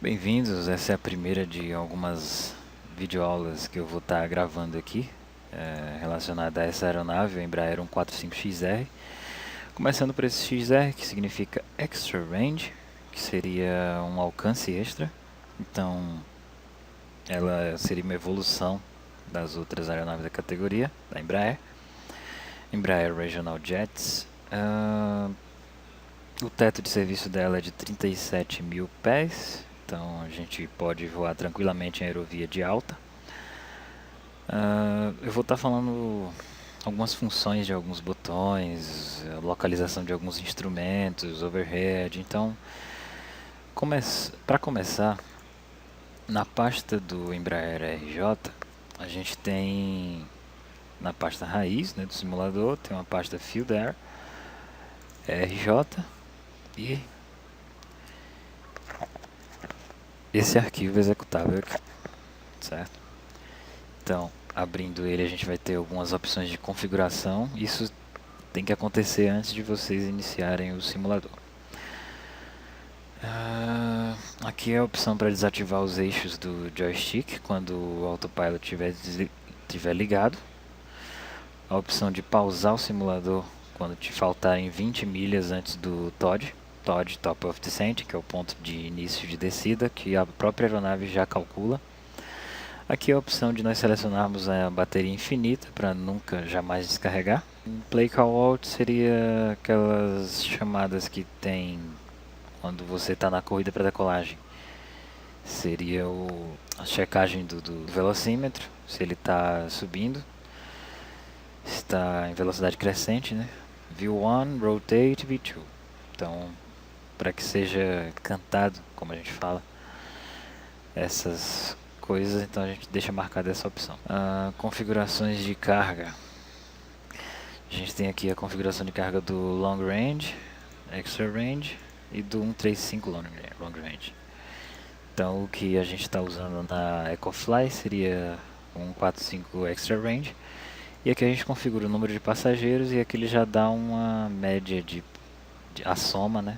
Bem-vindos, essa é a primeira de algumas videoaulas que eu vou estar gravando aqui relacionada a essa aeronave, o Embraer 145XR. Começando por esse XR, que significa Extra Range, que seria um alcance extra. Então, ela seria uma evolução das outras aeronaves da categoria, da Embraer. Embraer Regional Jets. O teto de serviço dela é de 37 mil pés, então a gente pode voar tranquilamente em aerovia de alta. Eu vou estar falando algumas funções de alguns botões, localização de alguns instrumentos, overhead. Então, para começar, na pasta do Embraer RJ, a gente tem na pasta raiz, né, do simulador, tem uma pasta Field Air, RJ e esse arquivo executável aqui, certo? Então, abrindo ele, a gente vai ter algumas opções de configuração. Isso tem que acontecer antes de vocês iniciarem o simulador. Aqui é a opção para desativar os eixos do joystick quando o autopilot estiver ligado. A opção de pausar o simulador quando te faltarem 20 milhas antes do TOD, Top of Descent, que é o ponto de início de descida, que a própria aeronave já calcula. Aqui é a opção de nós selecionarmos a bateria infinita para nunca, jamais descarregar. Play Call Out seria aquelas chamadas que tem quando você está na corrida para decolagem. Seria a checagem do velocímetro, se ele está subindo, está em velocidade crescente, né? V1, Rotate, V2. Então, para que seja cantado, como a gente fala, essas coisas, então a gente deixa marcada essa opção. Configurações de carga. A gente tem aqui a configuração de carga do Long Range, Extra Range e do 135 Long Range. Então o que a gente está usando na EcoFly seria o 145 Extra Range. E aqui a gente configura o número de passageiros e aqui ele já dá uma média a soma, né,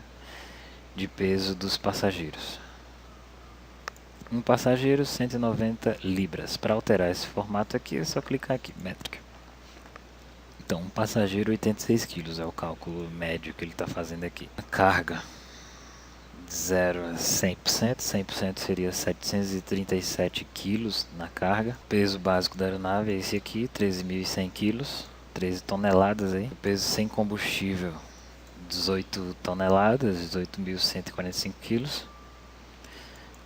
de peso dos passageiros. Um passageiro, 190 libras. Para alterar esse formato aqui, é só clicar aqui, métrica. Então, um passageiro, 86 quilos, é o cálculo médio que ele está fazendo aqui. A carga, de 0 a 100%, 100% seria 737 quilos na carga. O peso básico da aeronave é esse aqui, 13.100 quilos, 13 toneladas aí. O peso sem combustível, 18 toneladas, 18.145 quilos.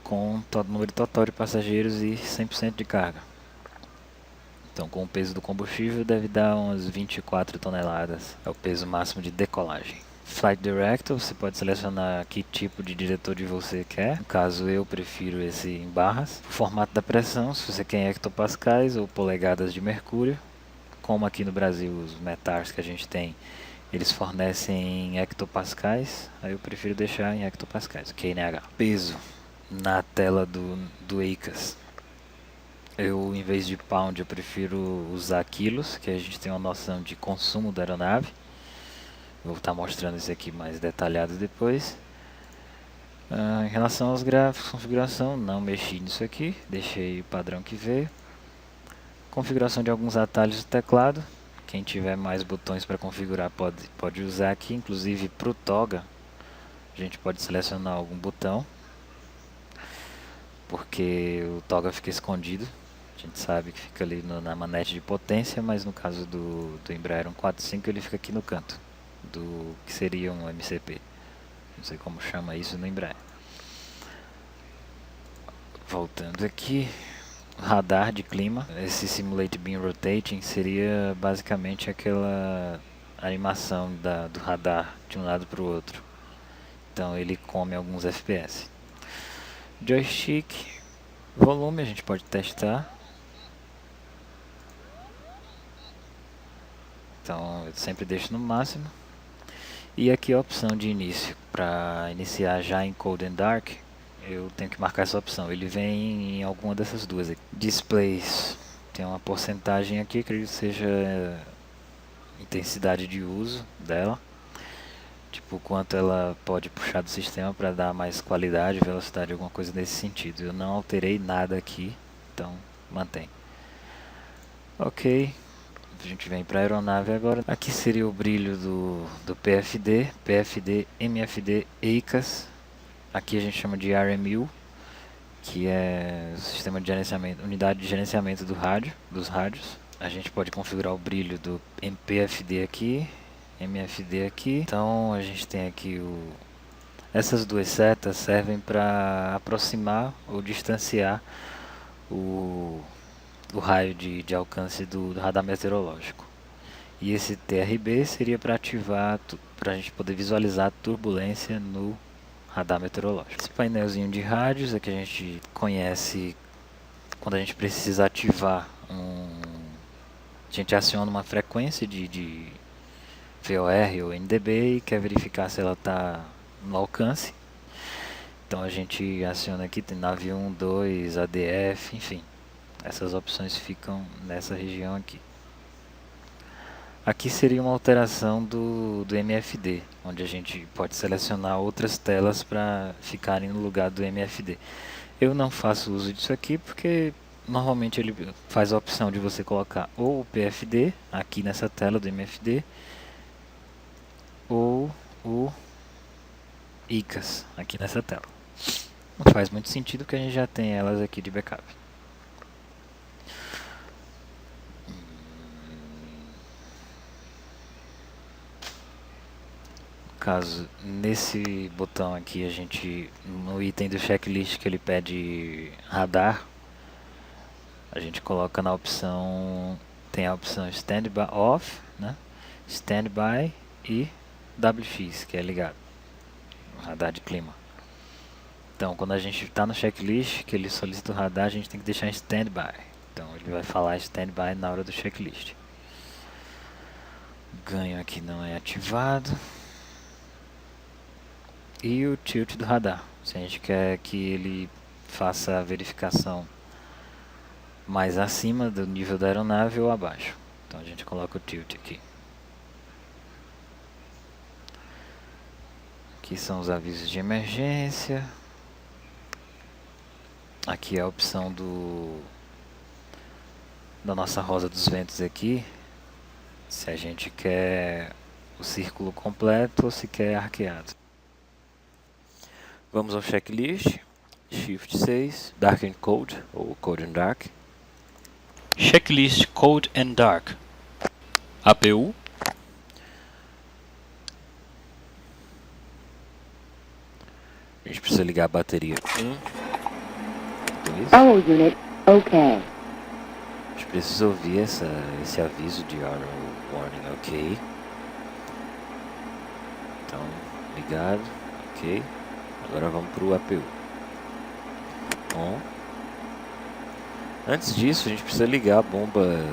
Com o número total de passageiros e 100% de carga. Então, com o peso do combustível, deve dar umas 24 toneladas. É o peso máximo de decolagem. Flight Director, você pode selecionar que tipo de diretor de você quer. No caso, eu prefiro esse em barras. O formato da pressão, se você quer em hectopascais ou polegadas de mercúrio. Como aqui no Brasil, os METARs que a gente tem, eles fornecem em hectopascais. Aí eu prefiro deixar em hectopascais, QNH. Peso. Na tela do EICAS, em vez de pound, eu prefiro usar quilos, que a gente tem uma noção de consumo da aeronave. Vou estar mostrando isso aqui mais detalhado depois. Em relação aos gráficos, configuração, não mexi nisso aqui, deixei o padrão que veio. Configuração de alguns atalhos do teclado. Quem tiver mais botões para configurar pode usar aqui, inclusive para o toga. A gente pode selecionar algum botão, porque o toga fica escondido. A gente sabe que fica ali na manete de potência, mas no caso do Embraer 145 ele fica aqui no canto, do que seria um MCP. Não sei como chama isso no Embraer. Voltando aqui, radar de clima. Esse Simulate Beam Rotating seria basicamente aquela animação do radar de um lado para o outro. Então ele come alguns FPS. Joystick, volume a gente pode testar. Então eu sempre deixo no máximo. E aqui a opção de início, para iniciar já em Cold and Dark, eu tenho que marcar essa opção. Ele vem em alguma dessas duas aqui. Displays, tem uma porcentagem aqui, acredito que seja intensidade de uso dela. tipo quanto ela pode puxar do sistema para dar mais qualidade, velocidade, alguma coisa nesse sentido. Eu não alterei nada aqui, então mantém. Ok, a gente vem para a aeronave agora. Aqui seria o brilho do PFD, MFD, EICAS. Aqui a gente chama de RMU, que é o sistema de gerenciamento, unidade de gerenciamento dos rádios. A gente pode configurar o brilho do MPFD aqui, MFD aqui. Então a gente tem aqui essas duas setas servem para aproximar ou distanciar o raio de alcance do radar meteorológico. E esse TRB seria para ativar, para a gente poder visualizar a turbulência no radar meteorológico. Esse painelzinho de rádios é que a gente conhece quando a gente precisa ativar a gente aciona uma frequência de VOR ou NDB e quer verificar se ela está no alcance. Então a gente aciona aqui, tem nave 1, 2, ADF, enfim. Essas opções ficam nessa região aqui. Aqui seria uma alteração do MFD, onde a gente pode selecionar outras telas para ficarem no lugar do MFD. Eu não faço uso disso aqui porque normalmente ele faz a opção de você colocar ou o PFD aqui nessa tela do MFD ou o ICAS aqui nessa tela. Não faz muito sentido porque a gente já tem elas aqui de backup. Caso nesse botão aqui a gente, no item do checklist que ele pede radar, a gente coloca na opção, tem a opção Standby Off, né? Standby e WX, que é ligado, radar de clima. Então quando a gente está no checklist, que ele solicita o radar, a gente tem que deixar em Standby. Então ele vai falar Standby na hora do checklist. Ganho aqui não é ativado. E o tilt do radar, se a gente quer que ele faça a verificação mais acima do nível da aeronave ou abaixo. Então a gente coloca o tilt aqui. Aqui são os avisos de emergência. Aqui é a opção da nossa rosa dos ventos aqui. Se a gente quer o círculo completo ou se quer arqueado. Vamos ao checklist. Shift 6, Dark and Cold, ou Cold and Dark. Checklist Cold and Dark. APU. A gente precisa ligar a bateria 1, 2. Power unit, okay. A gente precisa ouvir esse aviso de Auto Warning, ok. Então, ligado, ok. Agora vamos para o APU. On. Antes disso, a gente precisa ligar a bomba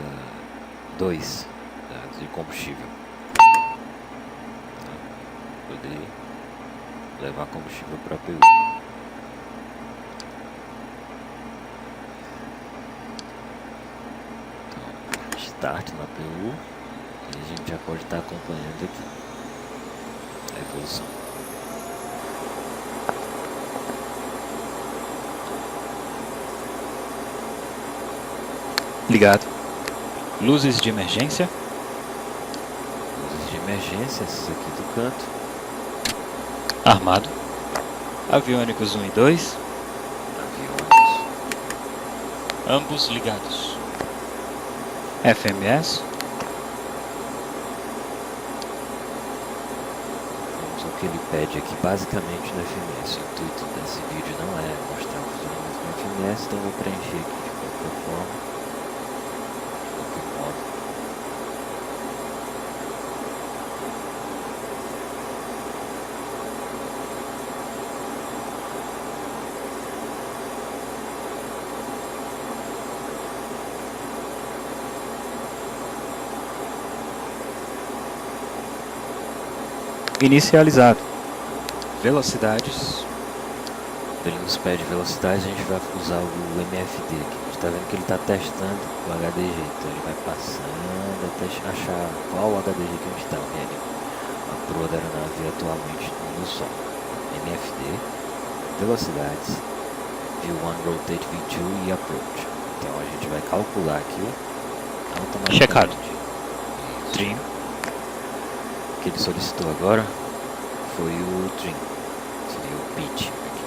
2 de combustível. Poder levar combustível para a APU. Então, start na APU. E a gente já pode estar acompanhando aqui a evolução. Ligado. Luzes de emergência. Luzes de emergência, essas aqui do canto. Armado. Aviônicos 1 e 2. Aviões. Ambos ligados. FMS. Vamos ao que ele pede aqui, basicamente no FMS. O intuito desse vídeo não é mostrar o funcionamento do FMS, então eu vou preencher aqui de qualquer forma. Inicializado. Velocidades. Ele nos pede velocidade, a gente vai usar o MFD aqui. A gente está vendo que ele está testando o HDG, então ele vai passando até achar qual o HDG que a gente está vendo. A proa da aeronave atualmente no Sol. MFD, velocidades, V1 Rotate V2 e Approach. Então a gente vai calcular aqui automaticamente. Checado. Isso. Trim. O que ele solicitou agora foi o trim, seria o pitch aqui.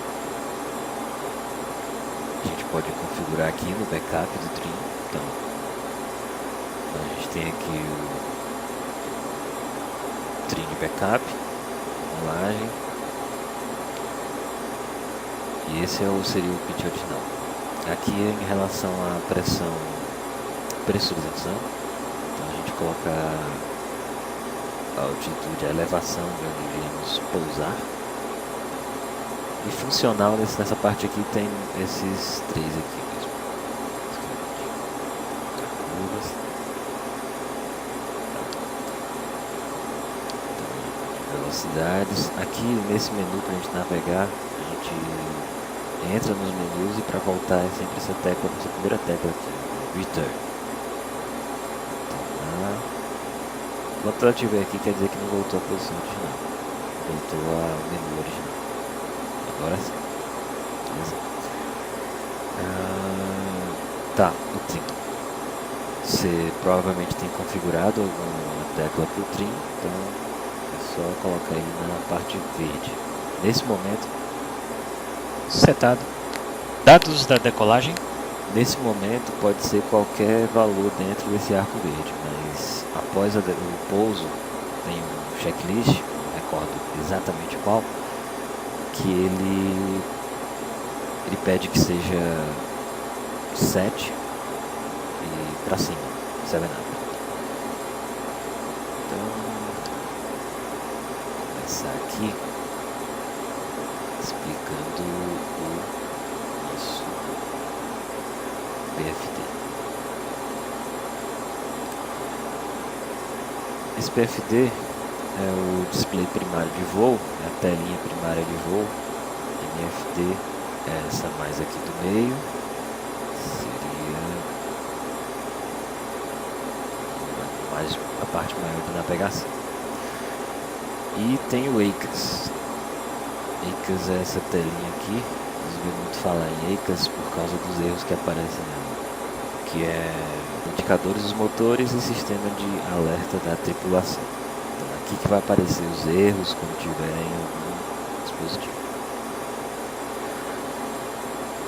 A gente pode configurar aqui no backup do trim. Então a gente tem aqui o trim de backup, rolagem, e esse seria o pitch original. Aqui é em relação à pressurização, então a gente coloca a altitude, a elevação de onde iremos pousar. E funcional nessa parte aqui tem esses três aqui mesmo. Curvas. Então, velocidades. Aqui nesse menu para a gente navegar, a gente entra nos menus e para voltar é sempre essa tecla, essa primeira tecla aqui, Return. Enquanto ela estiver aqui, quer dizer que não voltou à posição original. Voltou ao menu original. Agora sim. Beleza. Tá, o trim. Você provavelmente tem configurado alguma tecla para o trim, então é só colocar ele na parte verde. Nesse momento, Setado. Dados da decolagem. nesse momento pode ser qualquer valor dentro desse arco verde, mas após o pouso tem um checklist, não recordo exatamente qual, que ele pede que seja 7 e pra cima, 7 up. Então, vou começar aqui explicando o nosso PFD. Esse PFD é o display primário de voo, é a telinha primária de voo. MFD é essa mais aqui do meio, seria mais a parte maior de navegação. E tem o ACAS. ACAS é essa telinha aqui, vocês vê muito falar em ACAS por causa dos erros que aparecem nela, que é indicadores dos motores e sistema de alerta da tripulação. Então aqui que vai aparecer os erros quando tiverem algum dispositivo.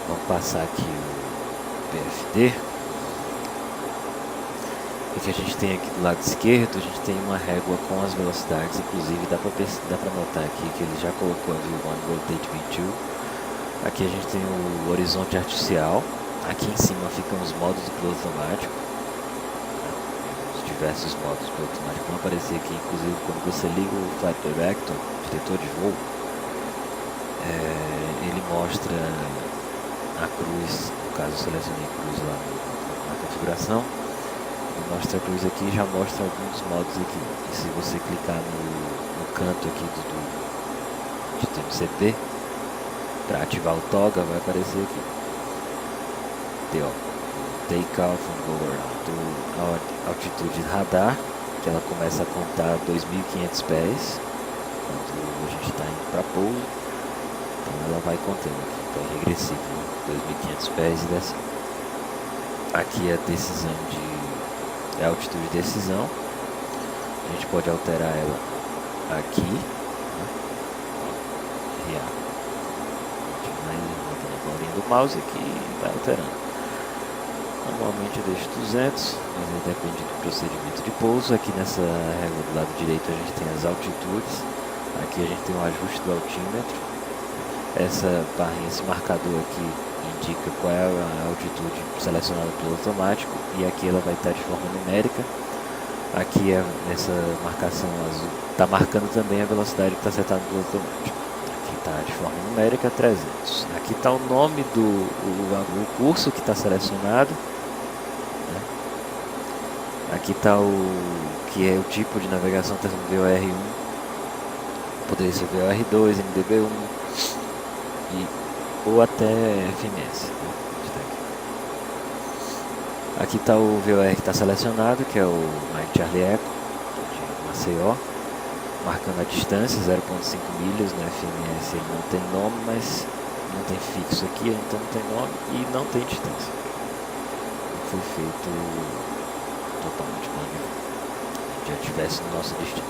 Vamos passar aqui o PFD. O que a gente tem aqui do lado esquerdo, a gente tem uma régua com as velocidades, inclusive dá para notar aqui que ele já colocou a V1 Rotate V2. Aqui a gente tem o horizonte artificial, aqui em cima ficam os modos do piloto automático, os diversos modos do piloto automático vão aparecer aqui, inclusive quando você liga o Flight Director, o diretor de voo, ele mostra a cruz, no caso eu selecionei cruz lá na configuração. Mostra a cruz aqui e já mostra alguns modos aqui. E se você clicar no canto aqui de TMCP, para ativar o toga, vai aparecer aqui. Tem, ó, Take Off and Go Around, a altitude radar, que ela começa a contar 2.500 pés, quando a gente está indo para pouso. Então ela vai contando aqui, então é regressivo, 2.500 pés e desce. Aqui é a decisão é a altitude de decisão. A gente pode alterar ela aqui, né? RA. A gente vai botando a bolinha do mouse aqui e vai alterando. Normalmente eu deixo 200, mas aí depende do procedimento de pouso. Aqui nessa régua do lado direito a gente tem as altitudes. Aqui a gente tem um ajuste do altímetro. Essa barrinha, esse marcador aqui indica qual é a altitude selecionada pelo automático, e aqui ela vai estar de forma numérica. Aqui essa marcação azul está marcando também a velocidade que está setada pelo automático. Aqui está de forma numérica 300. Aqui está o nome do o curso que está selecionado, né? Aqui está o que é o tipo de navegação, está sendo VOR1, poderia ser VOR2, MDB1 ou até FMS, né? Aqui está o VOR que está selecionado, que é o Mike Charlie Echo, de Maceió. marcando a distância, 0,5 milhas. No FMS ele não tem nome, mas não tem fixo aqui, então não tem nome e não tem distância. Foi feito totalmente quando já estivesse no nosso destino.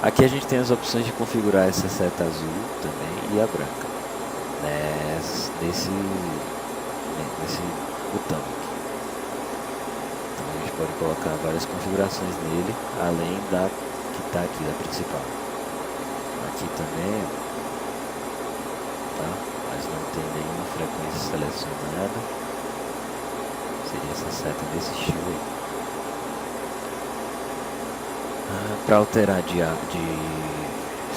Aqui a gente tem as opções de configurar essa seta azul também e a branca nesse botão aqui. Então a gente pode colocar várias configurações nele, além da que está aqui, da principal. Aqui também, tá? Mas não tem nenhuma frequência selecionada. Seria essa seta desse estilo aí. Para alterar de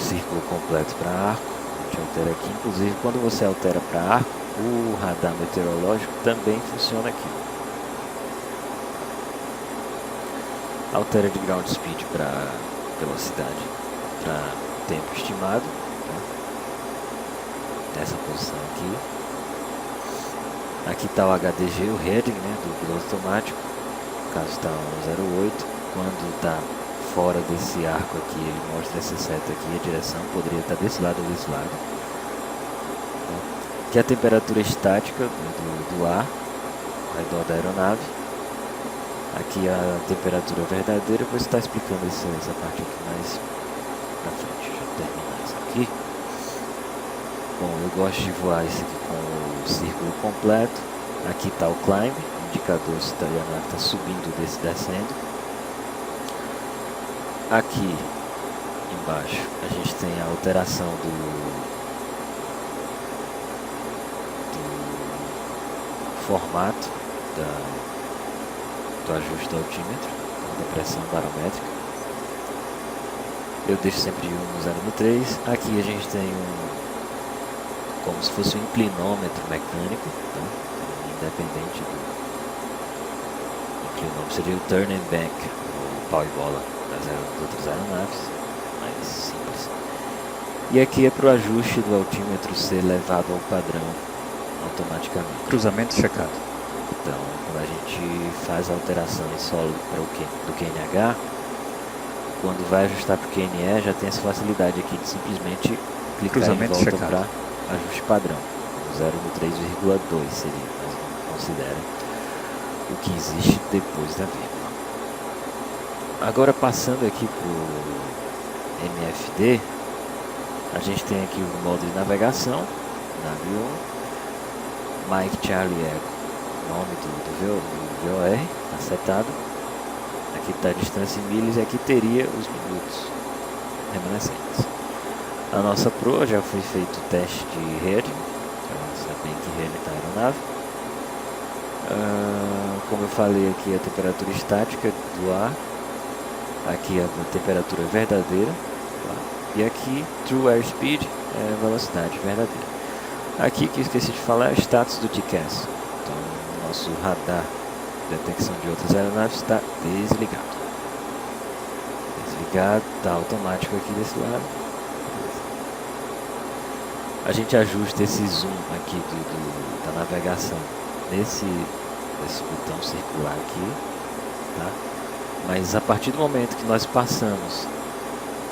círculo completo para arco, a gente altera aqui. Inclusive, quando você altera para arco, o radar meteorológico também funciona aqui. Altera de ground speed para velocidade, para tempo estimado, tá? Nessa posição aqui. Aqui está o HDG, o heading, né, do piloto automático. No caso está 108. Quando está fora desse arco aqui, ele mostra essa seta aqui, a direção poderia estar desse lado ou desse lado. Aqui é a temperatura estática do ar ao redor da aeronave. Aqui a temperatura verdadeira, vou estar explicando essa parte aqui mais pra frente. Deixa eu terminar isso aqui. Bom, eu gosto de voar esse aqui com o círculo completo. Aqui está o climb, indicador se a aeronave está subindo ou descendo. Aqui embaixo a gente tem a alteração do formato do ajuste do altímetro, da pressão barométrica. Eu deixo sempre de 1 no 0 no 3. Aqui a gente tem como se fosse um inclinômetro mecânico, tá? Independente do inclinômetro, seria o turn and bank, o pau e bola das outras aeronaves, mais simples. E aqui é para o ajuste do altímetro ser levado ao padrão automaticamente. Cruzamento checado. Então, quando a gente faz a alteração em solo do QNH, quando vai ajustar para o QNE, já tem essa facilidade aqui de simplesmente clicar em volta para ajuste padrão. 0 no 3,2 seria, mas não considera o que existe depois da vírgula. Agora passando aqui para o MFD, a gente tem aqui o modo de navegação, navio 1, Mike Charlie Echo, nome do VOR, está setado. Aqui está a distância em milhas e aqui teria os minutos remanescentes. A nossa proa já foi feito o teste de heading, para saber que heading está a aeronave. Como eu falei aqui, a temperatura estática do ar. Aqui a temperatura verdadeira, tá? E aqui True Airspeed é a velocidade verdadeira. Aqui que eu esqueci de falar é o status do TCAS. Então o nosso radar de detecção de outras aeronaves está desligado. Desligado, está automático aqui desse lado. A gente ajusta esse zoom aqui da navegação nesse botão circular aqui, tá? Mas a partir do momento que nós passamos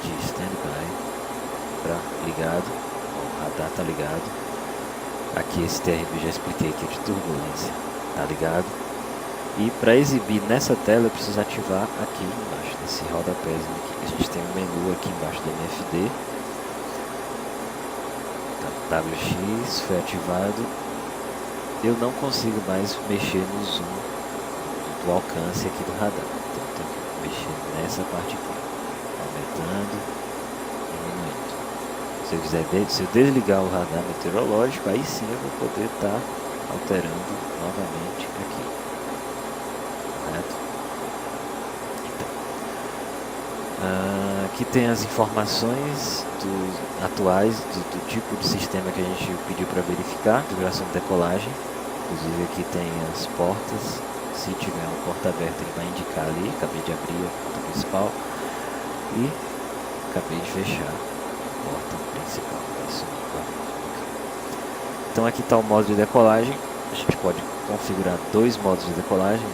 de standby para ligado, ó, o radar está ligado. Aqui esse TRB já expliquei que é de turbulência, está ligado. E para exibir nessa tela eu preciso ativar aqui embaixo, nesse rodapézinho aqui. A gente tem um menu aqui embaixo do MFD. Tá, WX foi ativado. Eu não consigo mais mexer no zoom do alcance aqui do radar. Então eu tenho que mexer nessa parte aqui, aumentando, diminuindo. Se eu desligar o radar meteorológico, aí sim eu vou poder estar alterando novamente aqui. Correto? Então, aqui tem as informações atuais do tipo de sistema que a gente pediu para verificar, configuração de decolagem. Inclusive aqui tem as portas. Se tiver uma porta aberta, ele vai indicar ali. Acabei de abrir a porta principal e acabei de fechar a porta principal. Então aqui está o modo de decolagem. A gente pode configurar dois modos de decolagem,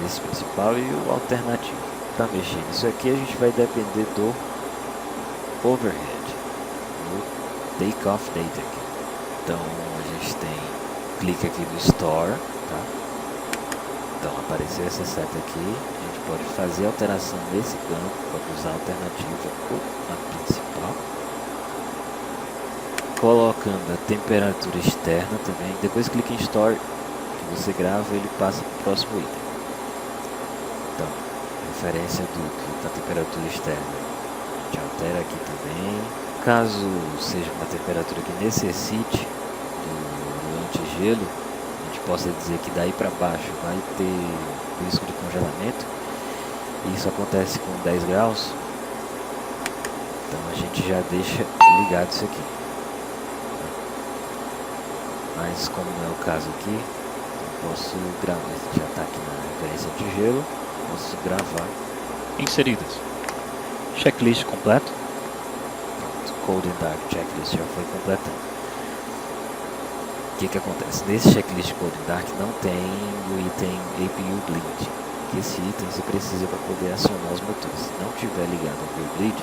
esse principal e o alternativo. Para mexer nisso aqui, a gente vai depender do overhead, no takeoff data aqui. Então a gente tem, clica aqui no store, tá? Então apareceu essa seta aqui, a gente pode fazer alteração nesse campo, pode usar a alternativa ou a principal. Colocando a temperatura externa também, depois clica em store, que você grava, ele passa para o próximo item. Então, referência da temperatura externa, a gente altera aqui também. Caso seja uma temperatura que necessite do antigelo, a gente possa dizer que daí para baixo vai ter risco de congelamento. Isso acontece com 10 graus, então a gente já deixa ligado isso aqui. Mas como não é o caso aqui, eu posso gravar, já está aqui na referência de gelo, posso gravar. Inseridas. Checklist completo. Pronto, Cold and Dark Checklist já foi completado. O que acontece? Nesse checklist Cold and Dark não tem o item APU Bleed, que esse item você precisa para poder acionar os motores. Se não tiver ligado ao APU Bleed,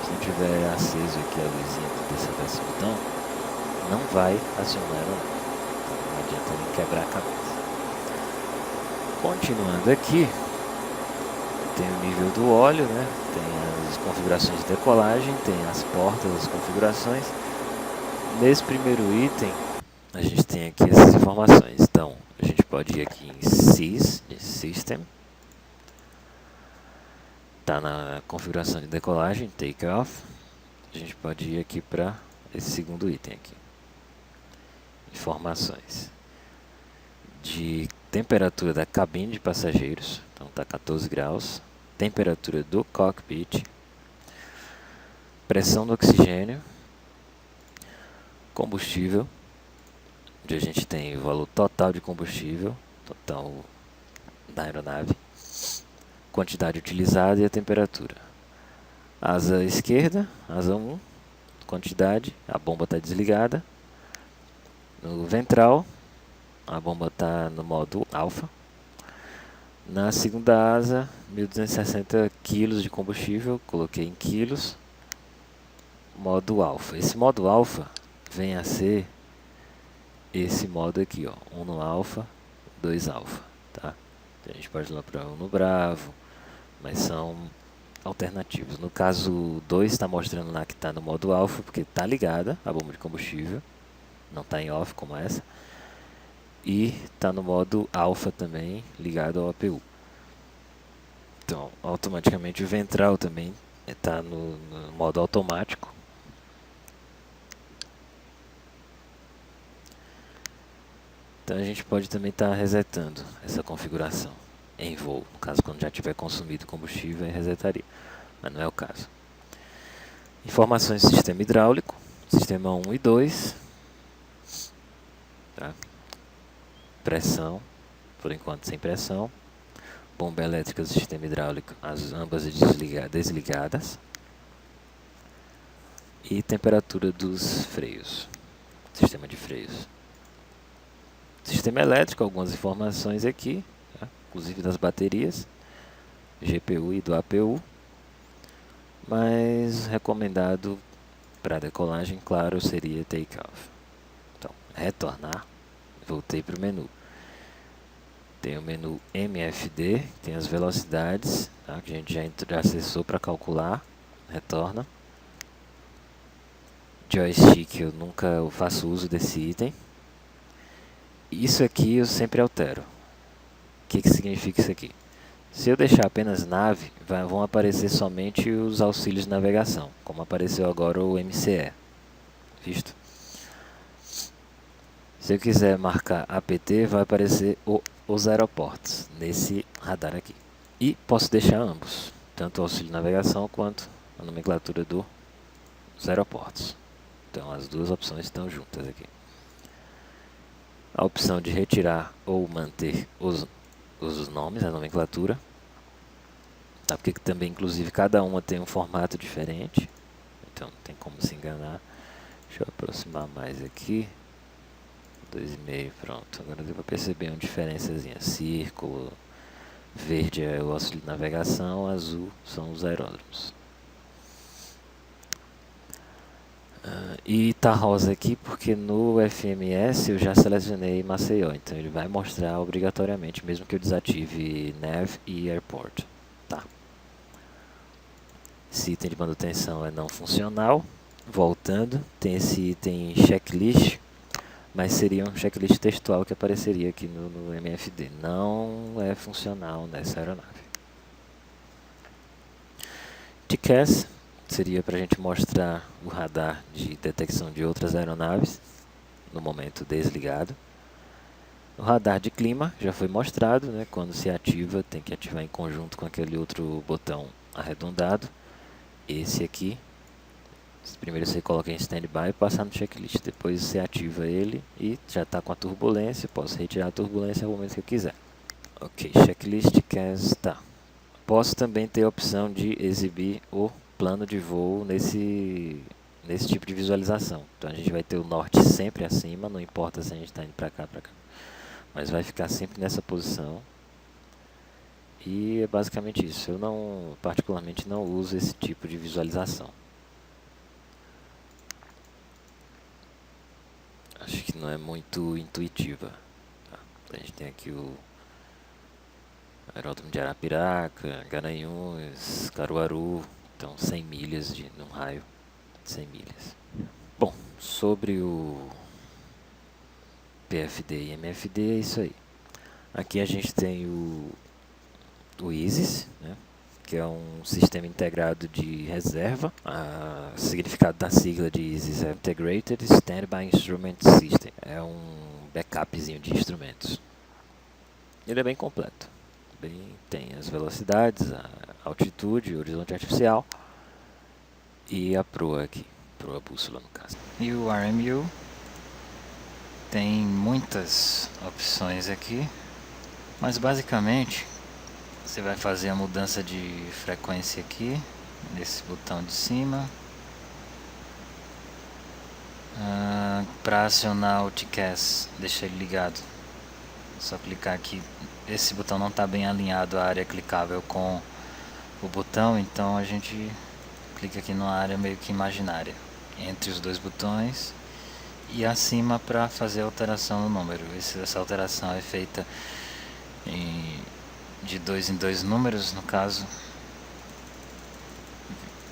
se não tiver aceso aqui a luzinha desse botão, não vai acionar o então não adianta nem quebrar a cabeça. Continuando aqui, tem o nível do óleo, né? Tem as configurações de decolagem, tem as portas, as configurações. Nesse primeiro item, a gente tem aqui essas informações. Então, a gente pode ir aqui em Sys, de System. Está na configuração de decolagem, Take Off. A gente pode ir aqui para esse segundo item aqui. Informações de temperatura da cabine de passageiros, então está 14 graus, temperatura do cockpit, pressão do oxigênio, combustível, onde a gente tem o valor total de combustível, total da aeronave, quantidade utilizada e a temperatura. Asa esquerda, asa 1, quantidade, a bomba está desligada. No ventral, a bomba está no modo alfa. Na segunda asa, 1260 kg de combustível, coloquei em quilos. Modo alfa. Esse modo alfa vem a ser esse modo aqui, ó, 1 no alfa, 2 alfa, tá? A gente pode ir lá para 1 no bravo, mas são alternativos. No caso 2 está mostrando lá que está no modo alfa, porque está ligada a bomba de combustível. Não está em off como essa. E está no modo alfa também, ligado ao APU. Então, automaticamente o ventral também está no modo automático. Então a gente pode também estar resetando essa configuração em voo. No caso, quando já tiver consumido combustível, aí resetaria. Mas não é o caso. Informações do sistema hidráulico, sistema 1 e 2. Tá? Pressão, por enquanto sem pressão. Bomba elétrica do sistema hidráulico, ambas desligadas. E temperatura dos freios, sistema de freios. Sistema elétrico, algumas informações aqui, tá? Inclusive das baterias, GPU e do APU. Mas recomendado para decolagem, claro, seria take-off. Então, retornar, voltei para o menu. Tem o menu MFD, tem as velocidades, tá? Que a gente já acessou para calcular. Retorna. Joystick, eu nunca faço uso desse item. Isso aqui eu sempre altero. O que significa isso aqui? Se eu deixar apenas nave, vão aparecer somente os auxílios de navegação, como apareceu agora o MCE. Visto? Se eu quiser marcar APT, vai aparecer os aeroportos, nesse radar aqui. E posso deixar ambos, tanto o auxílio de navegação quanto a nomenclatura dos aeroportos. Então as duas opções estão juntas aqui. A opção de retirar ou manter os nomes, a nomenclatura. Tá? Porque também, inclusive, cada uma tem um formato diferente. Então não tem como se enganar. Deixa eu aproximar mais aqui. 2,5, pronto. Agora deu para perceber uma diferençazinha. Círculo, verde é o auxílio de navegação, azul são os aeródromos. E tá rosa aqui porque no FMS eu já selecionei Maceió, então ele vai mostrar obrigatoriamente, mesmo que eu desative Nav e Airport. Tá. Esse item de manutenção é não funcional. Voltando, tem esse item checklist, mas seria um checklist textual que apareceria aqui no MFD. Não é funcional nessa aeronave. TCAS seria para a gente mostrar o radar de detecção de outras aeronaves no momento desligado. O radar de clima já foi mostrado, né? Quando se ativa, tem que ativar em conjunto com aquele outro botão arredondado. Esse aqui, primeiro você coloca em standby e passa no checklist. Depois você ativa ele e já está com a turbulência. Posso retirar a turbulência no momento que eu quiser. Ok, checklist CAS tá. Posso também ter a opção de exibir o plano de voo nesse tipo de visualização. Então a gente vai ter o norte sempre acima, não importa se a gente está indo para cá, mas vai ficar sempre nessa posição. E é basicamente isso. Eu não, particularmente, não uso esse tipo de visualização. Acho que não é muito intuitiva. Tá? A gente tem aqui o aeródromo de Arapiraca, Garanhuns, Caruaru. Então 100 milhas num raio de 100 milhas. Bom, sobre o PFD e MFD é isso aí. Aqui a gente tem o ISIS, né, que é um sistema integrado de reserva. O significado da sigla de ISIS é Integrated Standby Instrument System. É um backupzinho de instrumentos. Ele é bem completo. Tem as velocidades, a altitude, o horizonte artificial e a proa aqui, proa bússola no caso. E o RMU tem muitas opções aqui, mas basicamente você vai fazer a mudança de frequência aqui, nesse botão de cima. Para acionar o TCAS, deixar ele ligado, só clicar aqui. Esse botão não está bem alinhado à área clicável com o botão, então a gente clica aqui numa área meio que imaginária entre os dois botões e acima para fazer a alteração no número. Essa alteração é feita de 2 em 2 números, no caso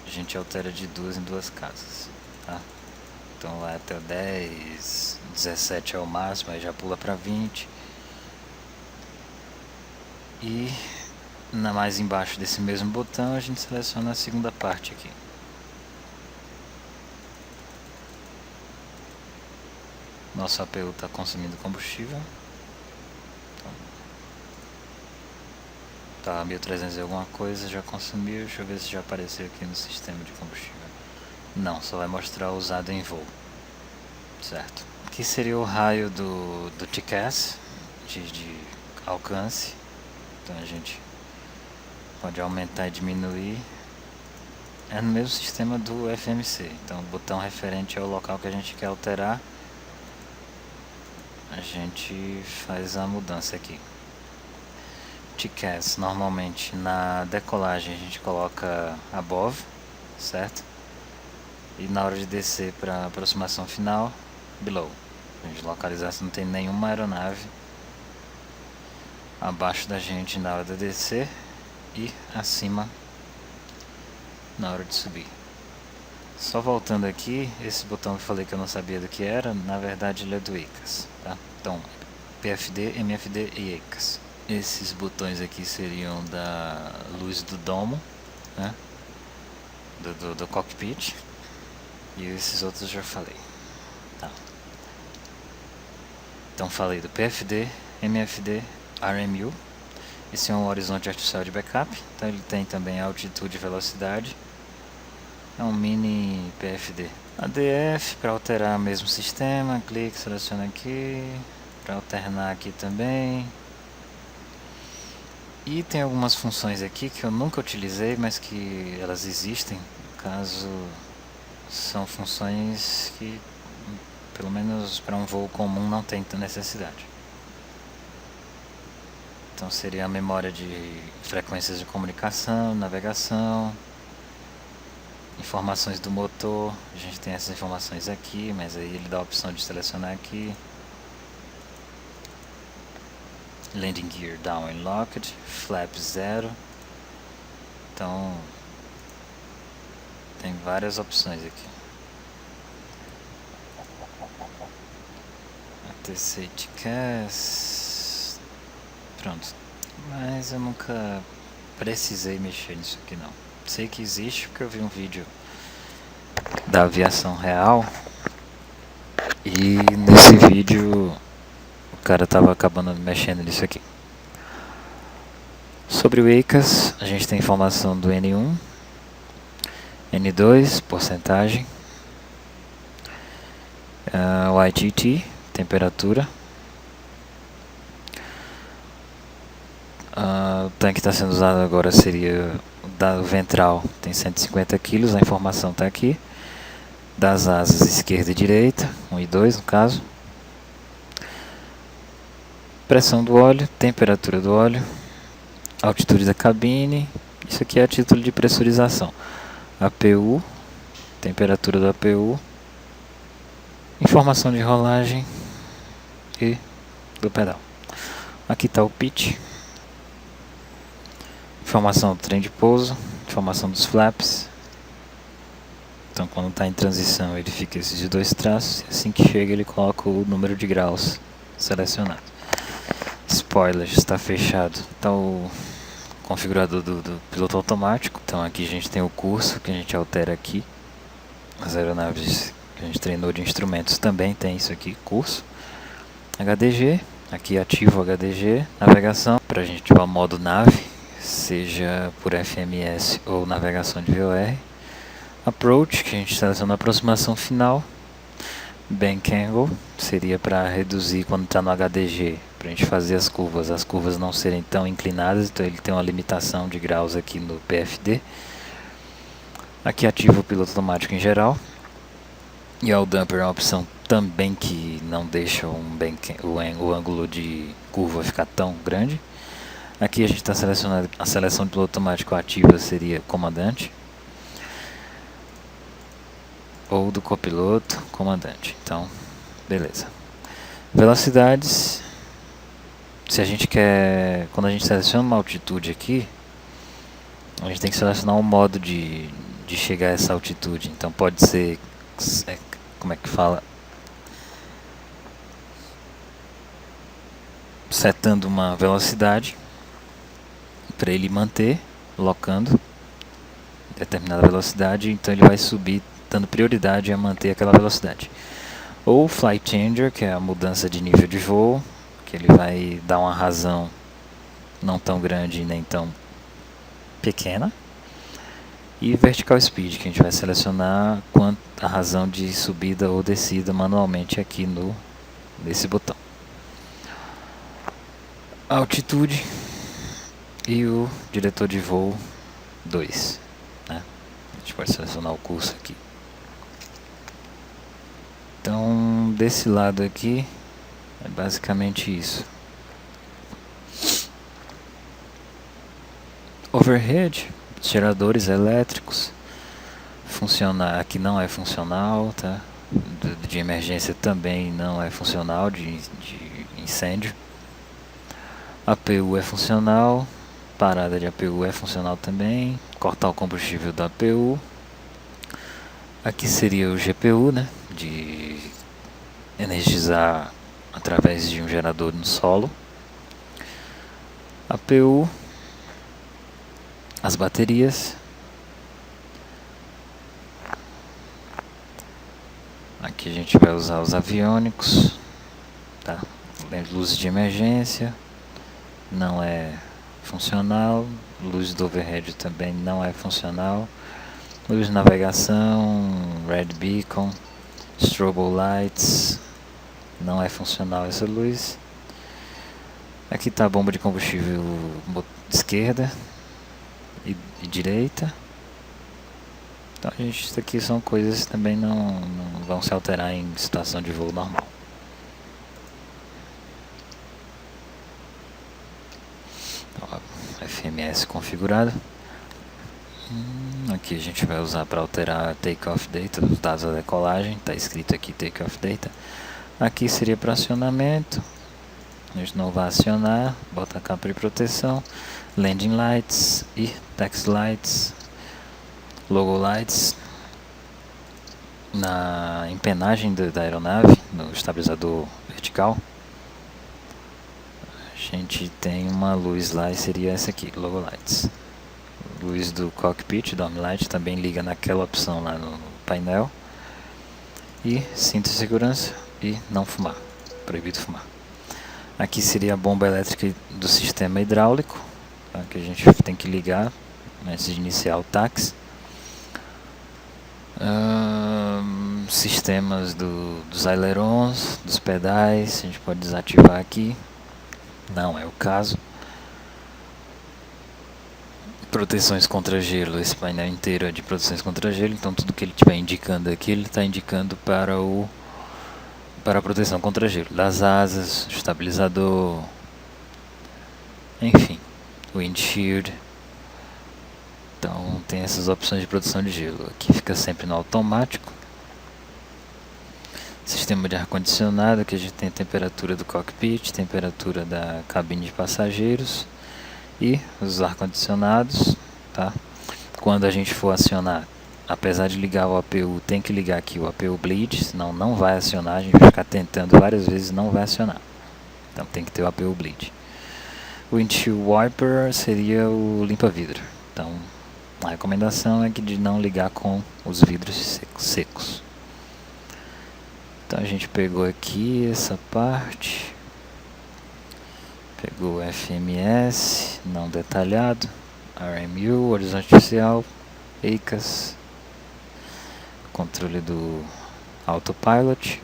a gente altera de 2 em 2 casas, tá? Então lá até o 10, 17 é o máximo, aí já pula para 20. E mais embaixo desse mesmo botão a gente seleciona a segunda parte aqui. Nosso APU está consumindo combustível. Tá 1300 e alguma coisa, já consumiu. Deixa eu ver se já apareceu aqui no sistema de combustível. Não, só vai mostrar usado em voo. Certo. Aqui seria o raio do TCAS de alcance. Então a gente pode aumentar e diminuir. É no mesmo sistema do FMC. Então o botão referente ao local que a gente quer alterar, a gente faz a mudança aqui. TCAS normalmente na decolagem a gente coloca above, certo? E na hora de descer para a aproximação final, below. A gente localizar se não tem nenhuma aeronave abaixo da gente na hora de descer e acima na hora de subir. Só voltando aqui, esse botão que eu falei que eu não sabia do que era, na verdade ele é do ECAS, tá? Então, PFD, MFD e ECAS. Esses botões aqui seriam da luz do domo, né? Do cockpit. E esses outros eu já falei, tá? Então falei do PFD, MFD, RMU. Esse é um horizonte artificial de backup. Então ele tem também altitude e velocidade. É um mini PFD. ADF para alterar o mesmo sistema. Clique, seleciona aqui. Para alternar aqui também. E tem algumas funções aqui que eu nunca utilizei, mas que elas existem. No caso, são funções que, pelo menos para um voo comum, não tem tanta necessidade. Então seria a memória de frequências de comunicação, navegação, Informações do motor, a gente tem essas informações aqui, mas aí ele dá a opção de selecionar aqui. Landing Gear Down and Locked, Flap 0. Então tem várias opções aqui. AT Safety Cast. Pronto. Mas eu nunca precisei mexer nisso aqui não. Sei que existe porque eu vi um vídeo da aviação real. E nesse vídeo o cara tava acabando mexendo nisso aqui. Sobre o EICAS, a gente tem informação do N1, N2, porcentagem, o IGT, temperatura, o tanque que está sendo usado agora seria o da ventral, tem 150 kg, a informação está aqui, das asas esquerda e direita, 1 e 2 no caso, pressão do óleo, temperatura do óleo, altitude da cabine, isso aqui é a título de pressurização, APU, temperatura do APU, informação de rolagem e do pedal. Aqui está o pitch, informação do trem de pouso, informação dos flaps. Então quando está em transição ele fica esses de 2 traços, e assim que chega ele coloca o número de graus selecionado. Spoiler, está fechado. Está o configurador do piloto automático. Então aqui a gente tem o curso que a gente altera aqui. As aeronaves que a gente treinou de instrumentos também tem isso aqui, curso. HDG, aqui ativo o HDG, navegação, para a gente ativar o modo nave, seja por FMS ou navegação de VOR. Approach, que a gente seleciona a aproximação final. Bank Angle, seria para reduzir quando está no HDG, para a gente fazer as curvas não serem tão inclinadas, então ele tem uma limitação de graus aqui no PFD. Aqui ativa o piloto automático em geral. E o Dumper é uma opção também que não deixa o ângulo de curva ficar tão grande. Aqui a gente está selecionando a seleção de piloto automático ativa, seria comandante. Ou do copiloto, comandante. Então, beleza. Velocidades. Se a gente quer, quando a gente seleciona uma altitude aqui, a gente tem que selecionar um modo de chegar a essa altitude. Então pode ser, como é que fala? Setando uma velocidade para ele manter, locando determinada velocidade, então ele vai subir dando prioridade a manter aquela velocidade. Ou Flight Changer, que é a mudança de nível de voo, que ele vai dar uma razão não tão grande nem tão pequena. E Vertical Speed, que a gente vai selecionar a razão de subida ou descida manualmente aqui nesse botão. Altitude e o diretor de voo 2, né? A gente pode selecionar o curso aqui. Então, desse lado aqui, é basicamente isso. Overhead, geradores elétricos, aqui não é funcional, tá? De emergência também não é funcional, de incêndio. APU é funcional, parada de APU é funcional também, cortar o combustível da APU. Aqui seria o GPU, né? De energizar através de um gerador no solo. APU, as baterias. Aqui a gente vai usar os aviônicos, tá? Luzes de emergência, não é funcional. Luz do overhead também não é funcional. Luz de navegação, red beacon, strobe lights, não é funcional essa luz. Aqui está a bomba de combustível esquerda e direita. Então isso aqui são coisas que também não vão se alterar em situação de voo normal. Então, FMS configurado. Aqui a gente vai usar para alterar takeoff data, os dados da decolagem, está escrito aqui takeoff data. Aqui seria para acionamento, a gente não vai acionar, bota a capa de proteção, landing lights e taxi lights, logo lights. Na empenagem da aeronave, no estabilizador vertical, a gente tem uma luz lá e seria essa aqui, logo lights. Luz do cockpit, dome light, também liga naquela opção lá no painel. E cinto de segurança e não fumar, proibido fumar. Aqui seria a bomba elétrica do sistema hidráulico, tá, que a gente tem que ligar antes de iniciar o táxi. Sistemas dos ailerons, dos pedais, a gente pode desativar aqui, não é o caso. Proteções contra gelo, esse painel inteiro é de proteções contra gelo, então tudo que ele estiver indicando aqui, ele está indicando para a proteção contra gelo, das asas, estabilizador, enfim, windshield. Então tem essas opções de proteção de gelo, aqui fica sempre no automático. Sistema de ar-condicionado, que a gente tem a temperatura do cockpit, temperatura da cabine de passageiros e os ar-condicionados, tá? Quando a gente for acionar, apesar de ligar o APU, tem que ligar aqui o APU bleed, senão não vai acionar, a gente vai ficar tentando várias vezes e não vai acionar. Então tem que ter o APU bleed. O windshield wiper seria o limpa-vidro. Então a recomendação é que de não ligar com os vidros secos. Então a gente pegou aqui essa parte, pegou o FMS, não detalhado, RMU, horizonte artificial, EICAS, controle do autopilot,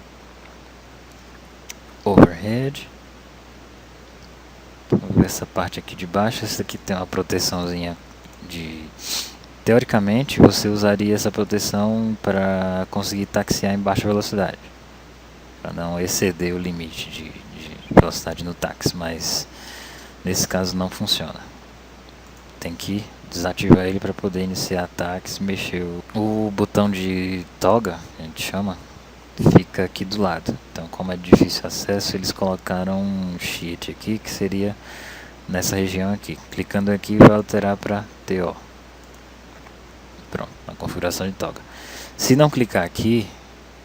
overhead. Vamos ver essa parte aqui de baixo, essa aqui tem uma proteçãozinha de... Teoricamente você usaria essa proteção para conseguir taxiar em baixa velocidade, para não exceder o limite de velocidade no táxi, mas nesse caso não funciona. Tem que desativar ele para poder iniciar táxi, mexer o botão de toga, a gente chama, fica aqui do lado. Então, como é de difícil acesso, eles colocaram um sheet aqui que seria nessa região aqui. Clicando aqui vai alterar para TO. Pronto, a configuração de toga. Se não clicar aqui,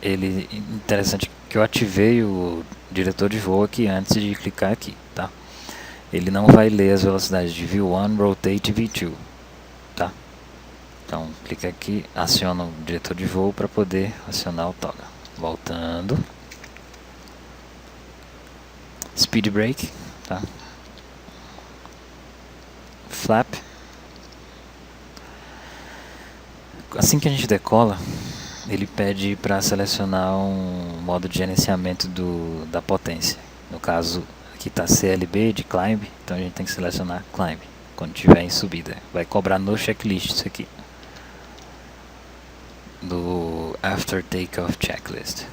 interessante que eu ativei o diretor de voo aqui antes de clicar aqui, tá? Ele não vai ler as velocidades de V1, Rotate e V2, tá? Então, clica aqui, aciona o diretor de voo para poder acionar o toga. Voltando. Speed brake, tá? Flap. Assim que a gente decola, ele pede para selecionar um modo de gerenciamento da potência. No caso, aqui está CLB de Climb, então a gente tem que selecionar Climb quando estiver em subida. Vai cobrar no checklist isso aqui, do After Takeoff Checklist.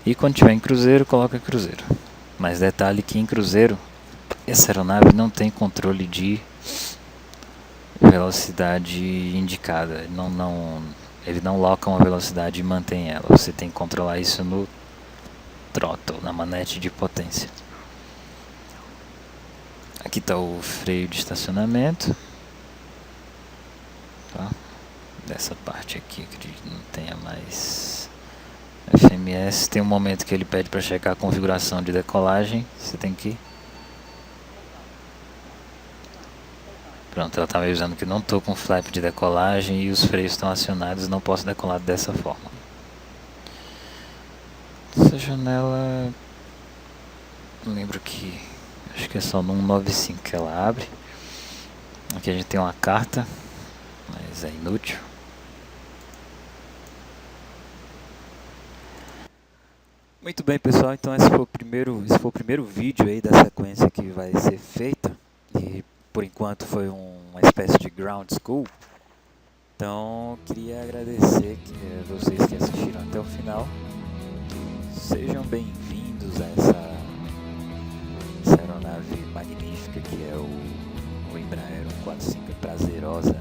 E quando estiver em cruzeiro, coloca cruzeiro. Mas detalhe que em cruzeiro, essa aeronave não tem controle de velocidade indicada. Ele não loca uma velocidade e mantém ela. Você tem que controlar isso no throttle, na manete de potência. Aqui está o freio de estacionamento. Tá? Dessa parte aqui, acredito que não tenha mais FMS. Tem um momento que ele pede para checar a configuração de decolagem. Você tem que... Pronto, ela está me avisando que não estou com flap de decolagem e os freios estão acionados, não posso decolar dessa forma. Essa janela, não lembro que, acho que é só no 195 que ela abre. Aqui a gente tem uma carta, mas é inútil. Muito bem, pessoal, então esse foi o primeiro vídeo aí da sequência que vai ser feita. E por enquanto foi uma espécie de ground school. Então queria agradecer vocês que assistiram até o final. Sejam bem-vindos a essa aeronave magnífica que é o Embraer 145, prazerosa.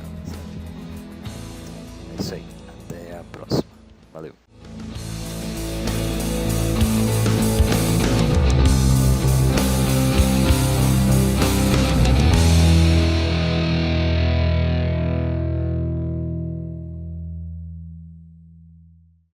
É isso aí. Até a próxima.